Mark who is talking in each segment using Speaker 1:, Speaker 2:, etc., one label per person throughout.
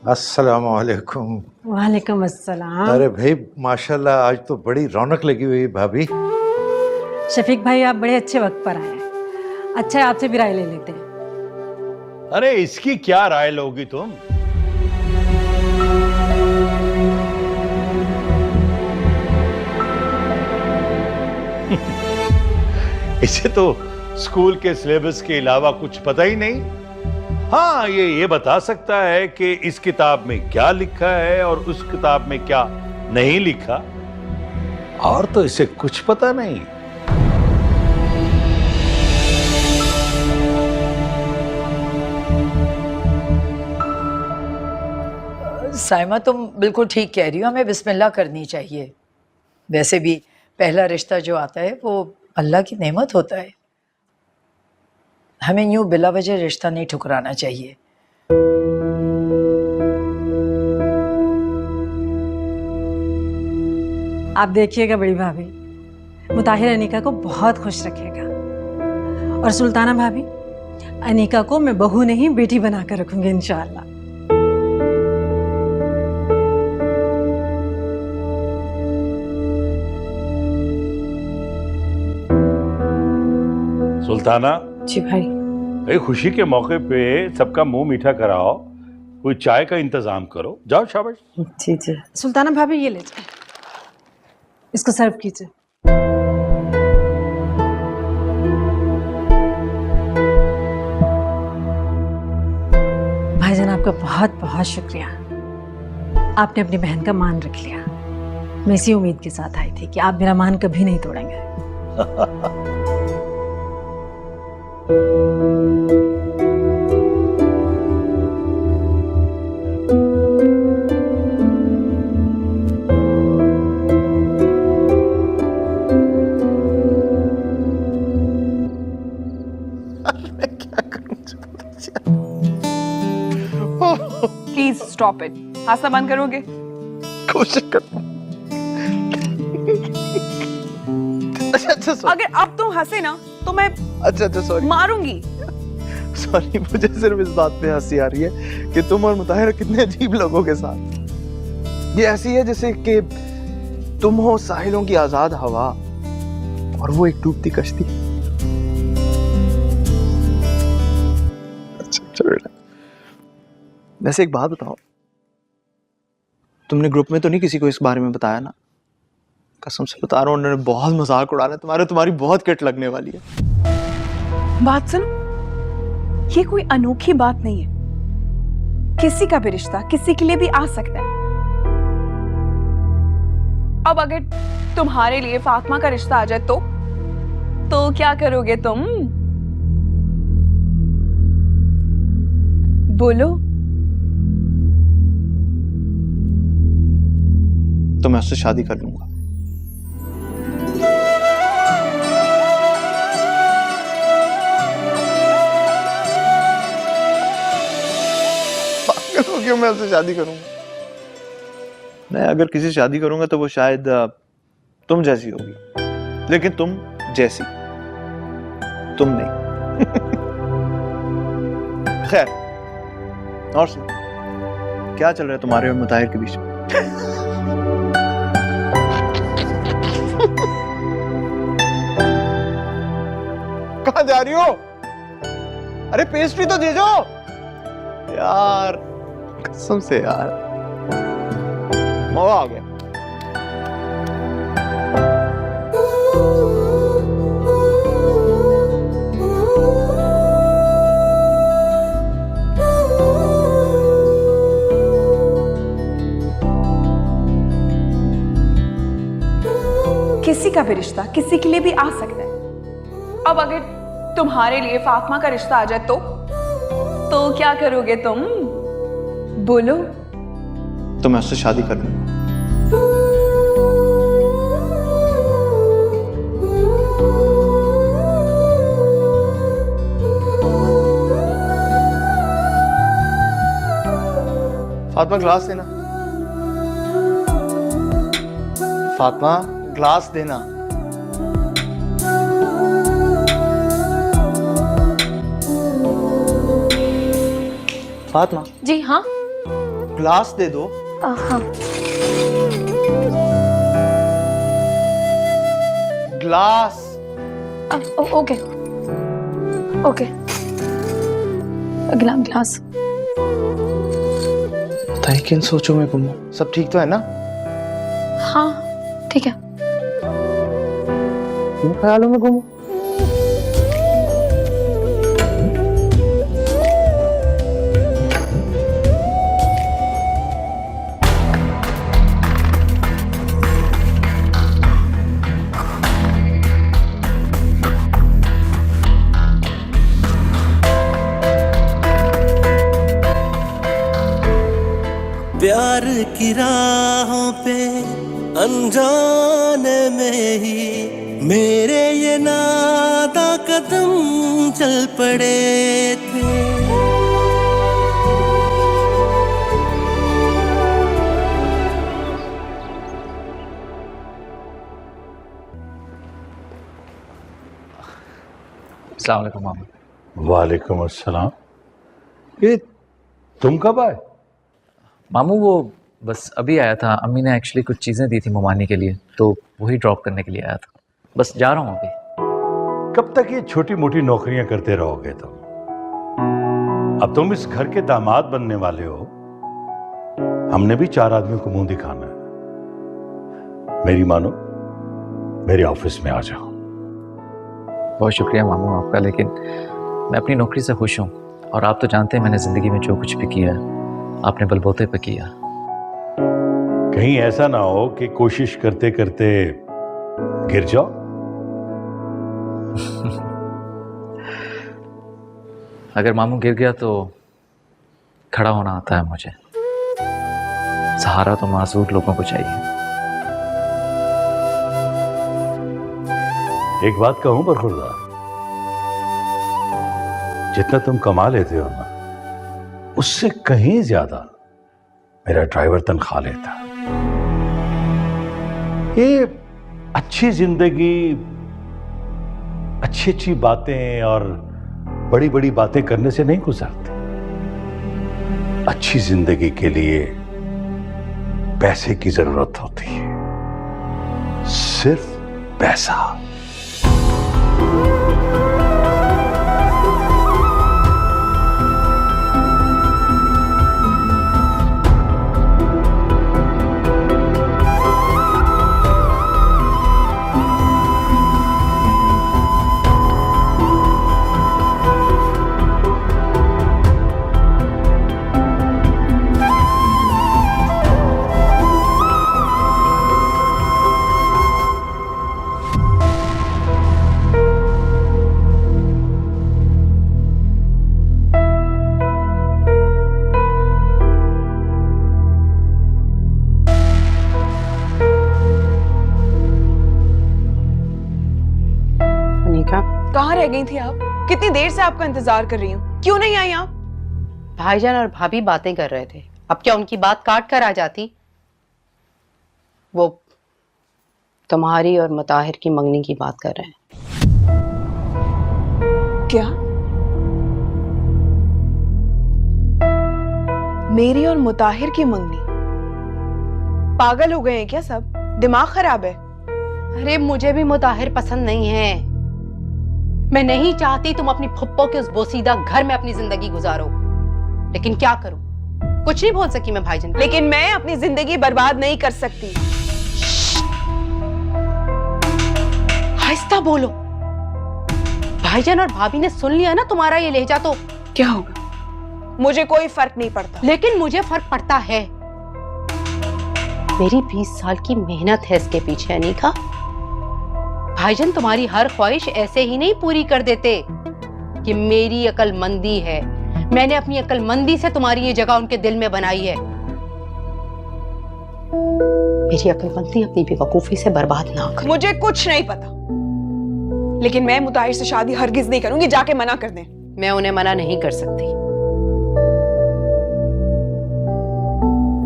Speaker 1: अस्सलाम वालेकुम।
Speaker 2: वालेकुम अस्सलाम।
Speaker 1: अरे भाई माशाल्लाह, आज तो बड़ी रौनक लगी हुई है भाभी।
Speaker 2: शफीक भाई, आप बड़े अच्छे वक्त पर आए हैं। अच्छा है, आपसे भी राय ले लेते हैं।
Speaker 3: अरे इसकी क्या राय लोगी तुम? इसे तो स्कूल के सिलेबस के अलावा कुछ पता ही नहीं। हाँ, ये बता सकता है कि इस किताब में क्या लिखा है और उस किताब में क्या नहीं लिखा, और तो इसे कुछ पता नहीं।
Speaker 4: साइमा, तुम बिल्कुल ठीक कह रही हो, हमें बिस्मिल्लाह करनी चाहिए। वैसे भी पहला रिश्ता जो आता है वो अल्लाह की नेमत होता है। हमें यूं बिला वजह रिश्ता नहीं ठुकराना चाहिए।
Speaker 2: आप देखिएगा बड़ी भाभी, मुताहिर अनीका को बहुत खुश रखेगा। और सुल्ताना भाभी, अनीका को मैं बहू नहीं बेटी बनाकर रखूंगी इंशाअल्लाह।
Speaker 3: सुल्ताना
Speaker 2: जी भाई।
Speaker 3: भाई, खुशी के मौके पे सबका मुंह मीठा कराओ, कोई चाय का इंतजाम करो। जाओ, शाबाश।
Speaker 4: जी जी।
Speaker 2: सुल्ताना भाभी, ये ले जाए, इसको सर्व कीजिए। भाईजान, आपका बहुत बहुत शुक्रिया। आपने अपनी बहन का मान रख लिया। मैं इसी उम्मीद के साथ आई थी कि आप मेरा मान कभी नहीं तोड़ेंगे।
Speaker 5: Please stop it. हंसना बंद करोगे?
Speaker 6: कोशिश करता हूँ। अच्छा सॉरी।
Speaker 5: अगर अब तुम हंसे ना तो मैं
Speaker 6: अच्छा सॉरी
Speaker 5: मारूंगी।
Speaker 6: सॉरी, मुझे सिर्फ इस बात पे हंसी आ रही है कि तुम और मुताहिर कितने अजीब लोगों के साथ। ये ऐसी है जैसे कि तुम हो साहिलों की आजाद हवा और वो एक डूबती कश्ती। अच्छा चलो, वैसे एक बात बताओ, तुमने ग्रुप में तो नहीं किसी को इस बारे में बताया ना? कसम से बता रहा हूँ, उन्होंने बहुत मजाक उड़ाना है तुम्हारी बहुत किट लगने वाली है।
Speaker 5: बात सुनो, ये कोई अनोखी बात नहीं है। किसी का भी रिश्ता किसी के लिए भी आ सकता है। अब अगर तुम्हारे लिए फातिमा का रिश्ता आ जाए तो क्या करोगे तुम? बोलो।
Speaker 6: तो मैं उससे शादी कर लूंगा। क्यों मैं उससे शादी करूंगा? मैं अगर किसी से शादी करूंगा तो वो शायद तुम जैसी होगी, लेकिन तुम जैसी तुम नहीं। खैर, और सुनो, क्या चल रहा है तुम्हारे और मुताहिर के बीच में? कहाँ जा रही हो? अरे पेस्ट्री तो दे दो यार, कसम से यार, मौका आ गया।
Speaker 5: किसी का भी रिश्ता किसी के लिए भी आ सकता है। अब अगर तुम्हारे लिए फातिमा का रिश्ता आ जाए तो क्या करोगे तुम? बोलो।
Speaker 6: तो मैं उससे शादी कर लूंगा। फातिमा ग्लास देना। फातिमा ग्लास देना। फातिमा
Speaker 7: जी हाँ।
Speaker 6: ग्लास दे दो।
Speaker 5: हाँ।
Speaker 6: ग्लास।
Speaker 5: ओके ओके, अगला ग्लास।
Speaker 6: बताइए किन सोचों में गुम हो? सब ठीक तो है ना?
Speaker 5: हाँ ठीक है।
Speaker 6: किन ख्यालों में गुम हो?
Speaker 7: प्यार की राहों पे अनजाने में ही मेरे ये नादा कदम चल पड़े थे।
Speaker 8: अस्सलाम वालेकुम मामू।
Speaker 3: वालेकुम अस्सलाम। ये तुम कब आए?
Speaker 8: मामू वो बस अभी आया था, अम्मी ने एक्चुअली कुछ चीज़ें दी थी ममानी के लिए, तो वही ड्रॉप करने के लिए आया था। बस जा रहा हूँ अभी।
Speaker 3: कब तक ये छोटी मोटी नौकरियां करते रहोगे तुम? अब तुम इस घर के दामाद बनने वाले हो, हमने भी 4 आदमियों को मुंह दिखाना है। मेरी मानो, मेरे ऑफिस में आ जाओ।
Speaker 8: बहुत शुक्रिया मामू आपका, लेकिन मैं अपनी नौकरी से खुश हूँ और आप तो जानते हैं मैंने ज़िंदगी में जो कुछ भी किया है आपने बलबूते पे किया।
Speaker 3: कहीं ऐसा ना हो कि कोशिश करते करते गिर जाओ।
Speaker 8: अगर मामू गिर गया तो खड़ा होना आता है मुझे, सहारा तो मासूर लोगों को चाहिए।
Speaker 3: एक बात कहूं बरखुरदार, जितना तुम कमा लेते हो ना, उससे कहीं ज्यादा मेरा ड्राइवर तनख्वाह लेता। ये अच्छी जिंदगी, अच्छी अच्छी बातें और बड़ी बड़ी बातें करने से नहीं गुजरती। अच्छी जिंदगी के लिए पैसे की जरूरत होती है, सिर्फ पैसा।
Speaker 5: कहाँ रह गई थी आप? कितनी देर से आपका इंतजार कर रही हूँ, क्यों नहीं आई आप?
Speaker 9: भाईजान और भाभी बातें कर रहे थे, अब क्या उनकी बात काट कर आ जाती? वो तुम्हारी और मुताहिर की मंगनी की बात कर रहे हैं।
Speaker 5: क्या? मेरी और मुताहिर की मंगनी? पागल हो गए हैं क्या सब? दिमाग खराब है?
Speaker 9: अरे मुझे भी मुताहिर पसंद नहीं है। मैं नहीं चाहती तुम अपनी फुप्पो के उस बोसीदा घर में अपनी जिंदगी गुजारो, लेकिन क्या करूं, कुछ नहीं बोल सकी मैं भाईजान।
Speaker 5: लेकिन मैं अपनी जिंदगी बर्बाद नहीं कर सकती।
Speaker 9: आहिस्ता बोलो, भाईजान और भाभी ने सुन लिया ना तुम्हारा ये लहजा तो
Speaker 5: क्या होगा? मुझे कोई फर्क नहीं पड़ता।
Speaker 9: लेकिन मुझे फर्क पड़ता है। मेरी 20 साल की मेहनत है इसके पीछे अनीका। भाईजान तुम्हारी हर ख्वाहिश ऐसे ही नहीं पूरी कर देते कि मेरी अक्लमंदी है, मैंने अपनी अक्लमंदी से तुम्हारी ये जगह उनके दिल में बनाई है। मेरी अक्लमंदी अपनी बेवकूफी से बर्बाद ना कर।
Speaker 5: मुझे कुछ नहीं पता, लेकिन मैं मुताहिर से शादी हरगिज नहीं करूंगी। जाके मना कर दें।
Speaker 9: मैं उन्हें मना नहीं कर सकती।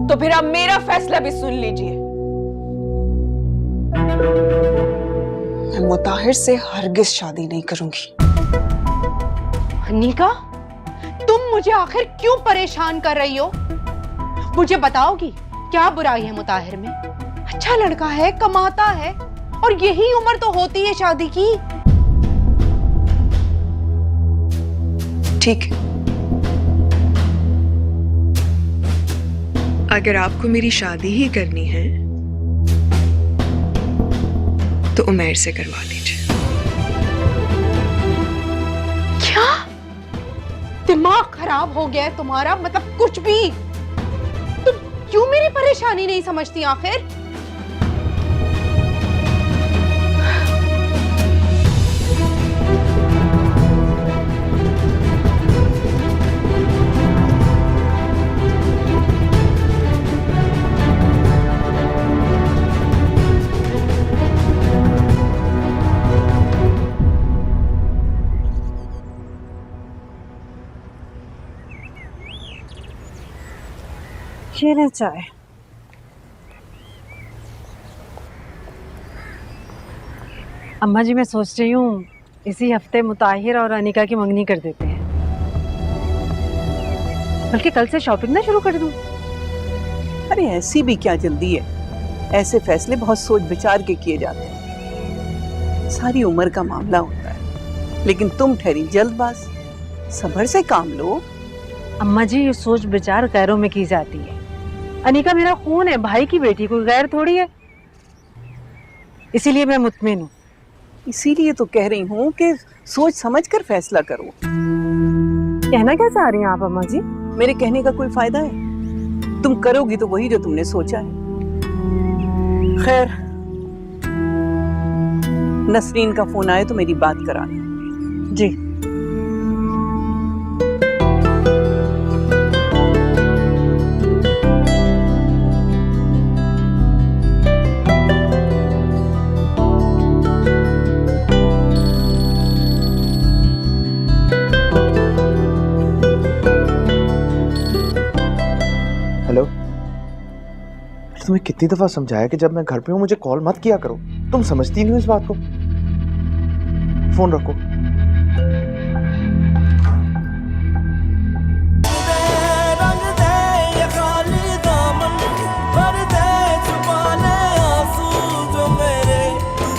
Speaker 5: तो फिर आप मेरा फैसला भी सुन लीजिए। मैं मुताहिर से हरगिज शादी नहीं करूंगी।
Speaker 9: अनीका, तुम मुझे आखिर क्यों परेशान कर रही हो? मुझे बताओगी क्या बुराई है मुताहिर में? अच्छा लड़का है, कमाता है, और यही उम्र तो होती है शादी की।
Speaker 5: ठीक है, अगर आपको मेरी शादी ही करनी है तो उमैर से करवा लीजिए।
Speaker 9: क्या दिमाग खराब हो गया है तुम्हारा? मतलब कुछ भी। तुम क्यों मेरी परेशानी नहीं समझती आखिर?
Speaker 2: ये ले चाय। अम्मा जी, मैं सोच रही हूँ इसी हफ्ते मुताहिर और अनिका की मंगनी कर देते हैं, बल्कि कल से शॉपिंग ना शुरू कर दूँ।
Speaker 10: अरे ऐसी भी क्या जल्दी है, ऐसे फैसले बहुत सोच विचार के किए जाते हैं, सारी उम्र का मामला होता है। लेकिन तुम ठहरी जल्दबाज, सब्र से काम लो।
Speaker 2: अम्मा जी, ये सोच विचार गैरों में की जाती है। अनिका मेरा खून है, भाई की बेटी, कोई गैर थोड़ी है। इसीलिए मैं मुतमिन हूँ।
Speaker 10: इसीलिए तो कह रही हूँ कि सोच समझ कर फैसला करो।
Speaker 2: कहना क्या चाह रही हैं आप अम्मा जी?
Speaker 10: मेरे कहने का कोई फायदा है? तुम करोगी तो वही जो तुमने सोचा है। खैर, नसरीन का फोन आए तो मेरी बात कराना।
Speaker 2: जी।
Speaker 6: हेलो, तुम्हें कितनी दफा समझाया कि जब मैं घर पे हूँ मुझे कॉल मत किया करो। तुम समझती नहीं हो इस बात को। फोन रखो।